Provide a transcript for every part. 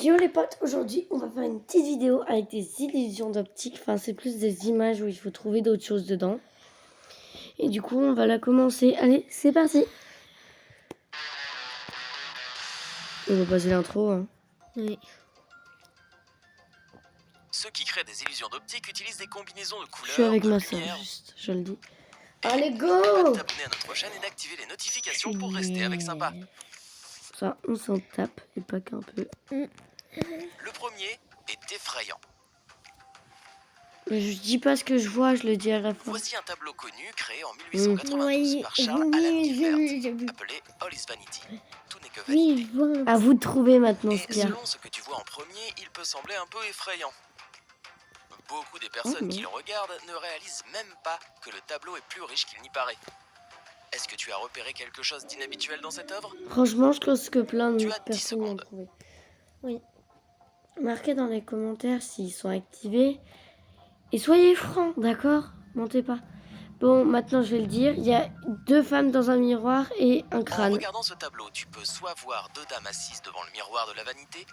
Yo les potes, aujourd'hui on va faire une petite vidéo avec des illusions d'optique. Enfin c'est plus des images où il faut trouver d'autres choses dedans. Et du coup on va la commencer. Allez, c'est parti. On va passer l'intro. Hein. Oui. Ceux qui créent des illusions d'optique utilisent des combinaisons de couleurs, Je suis avec de ma soeur, lumière. juste, je le dis. Et Allez n'oublie pas go. de t'abonner à notre chaîne et d'activer les notifications pour rester avec sympa. Ça, on s'en tape et pas qu'un peu. Le premier est effrayant. Mais je dis pas ce que je vois, je le dis à la fin. Voici un tableau connu créé en 1892 Oui, par Charles Alan Gilbert, appelé All is Vanity. Tout n'est que vanité. À vous de trouver maintenant ce Et qu'il y a. selon ce que tu vois en premier, il peut sembler un peu effrayant. Beaucoup des personnes qui le regardent ne réalisent même pas que le tableau est plus riche qu'il n'y paraît. Est-ce que tu as repéré quelque chose d'inhabituel dans cette œuvre? Franchement, je pense que plein de Tu as 10 personnes l'ont secondes. trouvé. Oui. Marquez dans les commentaires s'ils sont activés. Et soyez francs, d'accord? Mentez pas. Bon, maintenant je vais le dire. Il y a deux femmes dans un miroir et un En crâne. regardant ce tableau, tu peux soit voir deux dames assises devant le miroir de la vanité,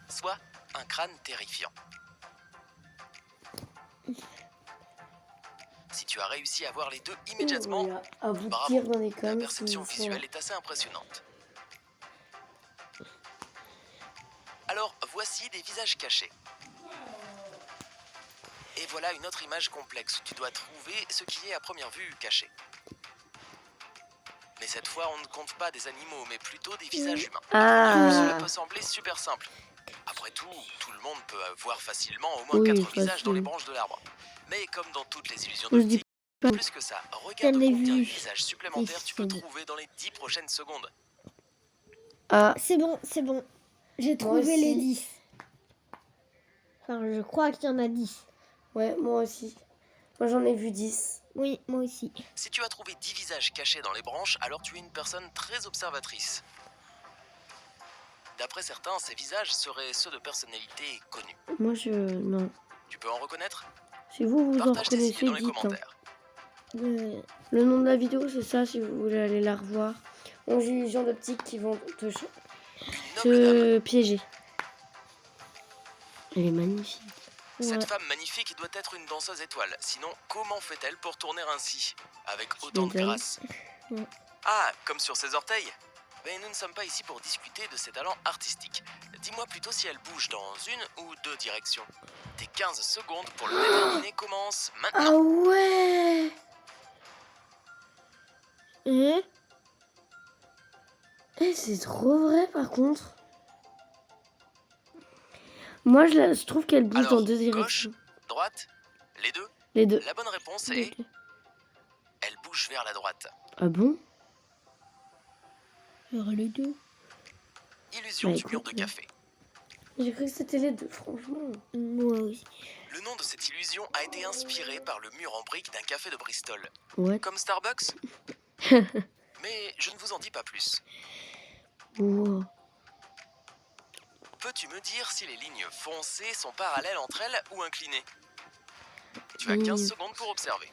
soit un crâne terrifiant. Si tu as réussi à voir les deux immédiatement, Voilà, à vous de bravo, dire dans les ta commentaires perception s'ils sont là. visuelle est assez impressionnante. Alors, voici des visages cachés. Et voilà une autre image complexe où tu dois trouver ce qui est à première vue caché. Mais cette fois, on ne compte pas des animaux, mais plutôt des visages humains. Cela peut sembler super simple. Après tout le monde peut voir facilement au moins 4 visages dans les branches de l'arbre. Mais comme dans toutes les illusions d'optique, plus que ça, regarde combien de visages supplémentaires tu peux trouver dans les 10 prochaines secondes. C'est bon. J'ai trouvé les 10. Enfin, je crois qu'il y en a 10. Ouais, moi aussi. Moi j'en ai vu 10. Oui, moi aussi. Si tu as trouvé 10 visages cachés dans les branches, alors tu es une personne très observatrice. D'après certains, ces visages seraient ceux de personnalités connues. Moi non. Tu peux en reconnaître? Si vous en Partage tes reconnaissez, idées dans les dites. commentaires. Le nom de la vidéo, c'est ça, si vous voulez aller la revoir. 11 illusions d'optique qui vont te piéger. Elle est magnifique. Cette femme magnifique doit être une danseuse étoile. Sinon, comment fait-elle pour tourner ainsi, avec autant de grâce? Ah, comme sur ses orteils? Mais nous ne sommes pas ici pour discuter de ses talents artistiques. Dis-moi plutôt si elle bouge dans une ou deux directions. Tes 15 secondes pour le déterminer commencent maintenant. Ah ouais. C'est trop vrai par contre. Moi je trouve qu'elle bouge dans deux directions. Gauche, droite, les deux? Les deux. La bonne réponse est... Elle bouge vers la droite. Ah bon? Alors les deux. Illusion du mur de café. J'ai cru que c'était les deux, franchement. Moi aussi. Le nom de cette illusion a été inspiré par le mur en briques d'un café de Bristol. Ouais. Comme Starbucks? Mais je ne vous en dis pas plus. Wow. Peux-tu me dire si les lignes foncées sont parallèles entre elles ou inclinées? Tu as 15 secondes pour observer.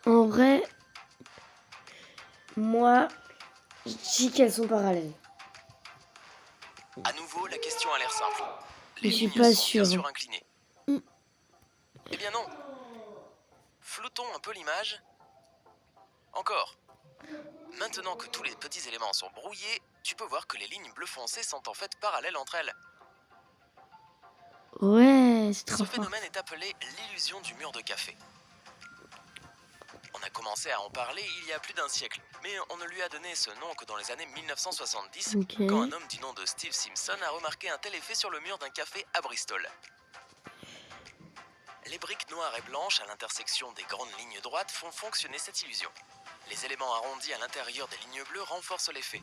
En vrai, moi, je dis qu'elles sont parallèles. À nouveau, la question a l'air simple. Je Les suis lignes pas sont sûre. bien sûr inclinées. Eh bien non. Floutons un peu l'image. Encore. Maintenant que tous les petits éléments sont brouillés, tu peux voir que les lignes bleu foncé sont en fait parallèles entre elles. Ouais, c'est trop Ce fort. phénomène est appelé l'illusion du mur de café. On a commencé à en parler il y a plus d'un siècle, mais on ne lui a donné ce nom que dans les années 1970, quand un homme du nom de Steve Simpson a remarqué un tel effet sur le mur d'un café à Bristol. Les briques noires et blanches à l'intersection des grandes lignes droites font fonctionner cette illusion. Les éléments arrondis à l'intérieur des lignes bleues renforcent l'effet.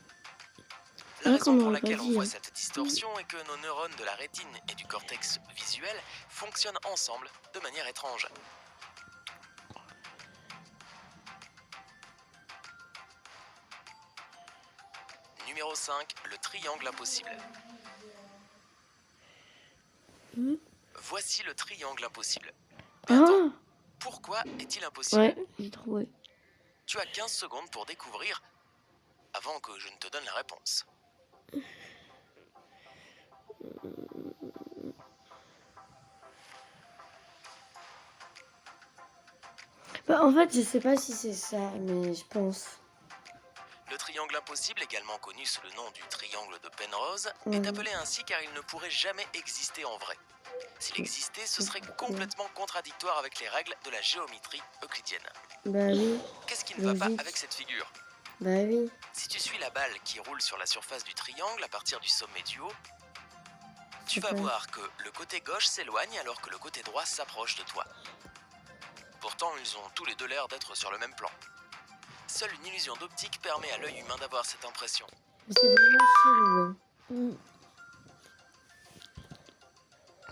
La raison pour laquelle on voit cette distorsion est que nos neurones de la rétine et du cortex visuel fonctionnent ensemble de manière étrange. Numéro 5, le triangle impossible. Voici le triangle impossible. Mais attends, pourquoi est-il impossible? Ouais, j'ai trouvé. Tu as 15 secondes pour découvrir avant que je ne te donne la réponse. Bah, en fait, je sais pas si c'est ça, mais je pense. Le triangle impossible, également connu sous le nom du triangle de Penrose, est appelé ainsi car il ne pourrait jamais exister en vrai. S'il existait, ce serait complètement contradictoire avec les règles de la géométrie euclidienne. Bah oui. Qu'est-ce qui ne va pas avec cette figure? Bah oui. Si tu suis la balle qui roule sur la surface du triangle à partir du sommet du haut, tu vas voir que le côté gauche s'éloigne alors que le côté droit s'approche de toi. Pourtant, ils ont tous les deux l'air d'être sur le même plan. Seule une illusion d'optique permet à l'œil humain d'avoir cette impression. C'est vraiment chelou. Hein.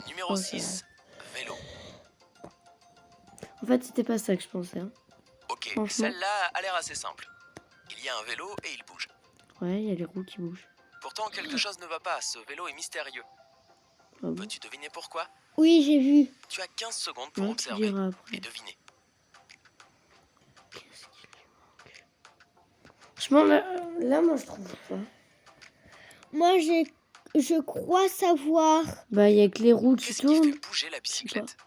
Numéro 6, vélo. En fait, c'était pas ça que je pensais. Hein. Ok, celle-là a l'air assez simple. Il y a un vélo et il bouge. Ouais, il y a les roues qui bougent. Pourtant, quelque chose ne va pas, ce vélo est mystérieux. Ah bon? Peux-tu deviner pourquoi? Oui, j'ai vu. Tu as 15 secondes pour observer et deviner. Qu'est-ce qu'il lui manque? Franchement, là, moi, je trouve pas. Moi, je crois savoir. Bah, il y a que les roues qui Qu'est-ce tournent. qui fait bouger la bicyclette?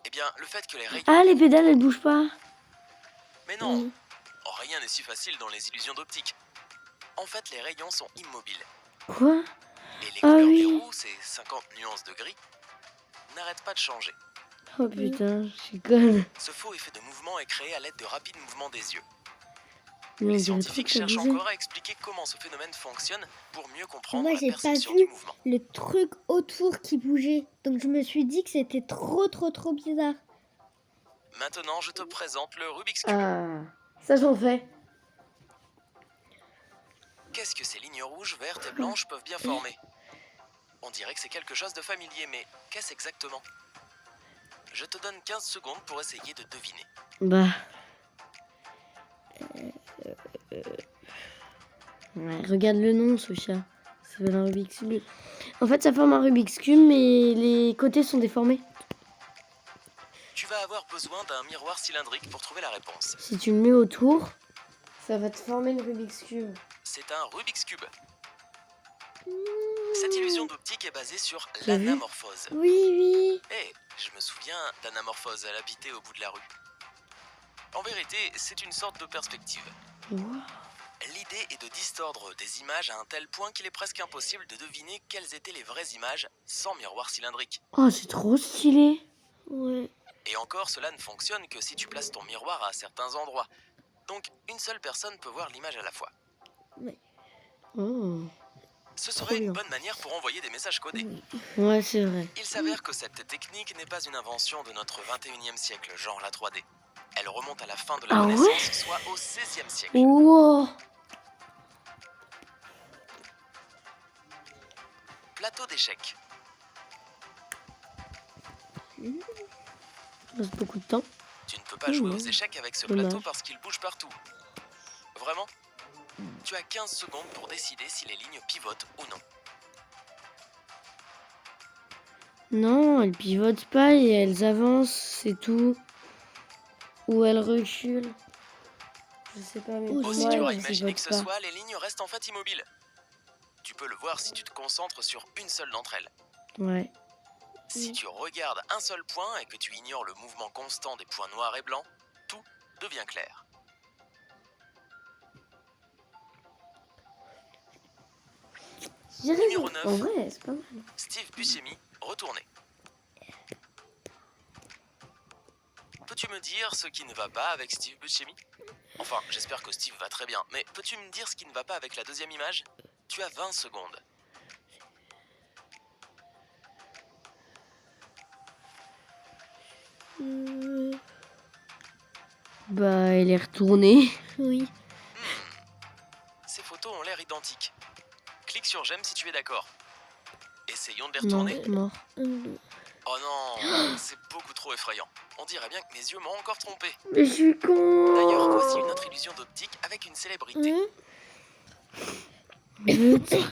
Eh bien, le fait que les rayons... Ah, les pédales, elles bougent pas. Mais non, rien n'est si facile dans les illusions d'optique. En fait, les rayons sont immobiles. Quoi? Et les couleurs des roues, ces 50 nuances de gris, n'arrêtent pas de changer. Oh putain, je suis conne. Ce faux effet de mouvement est créé à l'aide de rapides mouvements des yeux. Mais les scientifiques cherchent encore à expliquer comment ce phénomène fonctionne pour mieux comprendre Moi, la j'ai perception pas vu du mouvement. le truc autour qui bougeait. Donc, je me suis dit que c'était trop bizarre. Maintenant, je te présente le Rubik's Cube. Ah, ça j'en fais. Qu'est-ce que ces lignes rouges, vertes et blanches peuvent bien former? On dirait que c'est quelque chose de familier, mais qu'est-ce exactement? Je te donne 15 secondes pour essayer de deviner. Bah. Ouais, regarde le nom, Sophia. Ça s'appelle un Rubik's Cube. En fait, ça forme un Rubik's Cube, mais les côtés sont déformés. Tu vas avoir besoin d'un miroir cylindrique pour trouver la réponse. Si tu le mets autour, ça va te former le Rubik's Cube. C'est un Rubik's Cube. Cette illusion d'optique est basée sur l'anamorphose. Oui. Je me souviens d'anamorphose, elle habitait au bout de la rue. En vérité, c'est une sorte de perspective. Wow. L'idée est de distordre des images à un tel point qu'il est presque impossible de deviner quelles étaient les vraies images sans miroir cylindrique. Oh, c'est trop stylé. Ouais. Et encore, cela ne fonctionne que si tu places ton miroir à certains endroits. Donc, une seule personne peut voir l'image à la fois. Ouais. Oh. Ce serait une bonne manière pour envoyer des messages codés. Ouais, c'est vrai. Il s'avère que cette technique n'est pas une invention de notre 21e siècle, genre la 3D. Elle remonte à la fin de la Renaissance, soit au 16e siècle. Wow. Plateau d'échecs. Ça passe beaucoup de temps. Tu ne peux pas jouer aux échecs avec ce plateau parce qu'il bouge partout. Vraiment? Tu as 15 secondes pour décider si les lignes pivotent ou non. Non, elles pivotent pas et elles avancent, c'est tout. Ou elles reculent. Je sais pas, mais pour Aussi moi, dur à elles imaginer que pivotent ce pas. soit, les lignes restent en fait immobiles. Tu peux le voir si tu te concentres sur une seule d'entre elles. Ouais. Si tu regardes un seul point et que tu ignores le mouvement constant des points noirs et blancs, tout devient clair. Numéro 9. En vrai, c'est pas mal. Steve Buscemi, retourné. Peux-tu me dire ce qui ne va pas avec Steve Buscemi? Enfin, j'espère que Steve va très bien, mais peux-tu me dire ce qui ne va pas avec la deuxième image? Tu as 20 secondes. Bah, elle est retournée. Oui. Ces photos ont l'air identiques. Clique sur j'aime si tu es d'accord. Essayons de les retourner. Non, mort. Oh non, c'est beaucoup trop effrayant. On dirait bien que mes yeux m'ont encore trompé. Mais je suis con. D'ailleurs, voici une autre illusion d'optique avec une célébrité.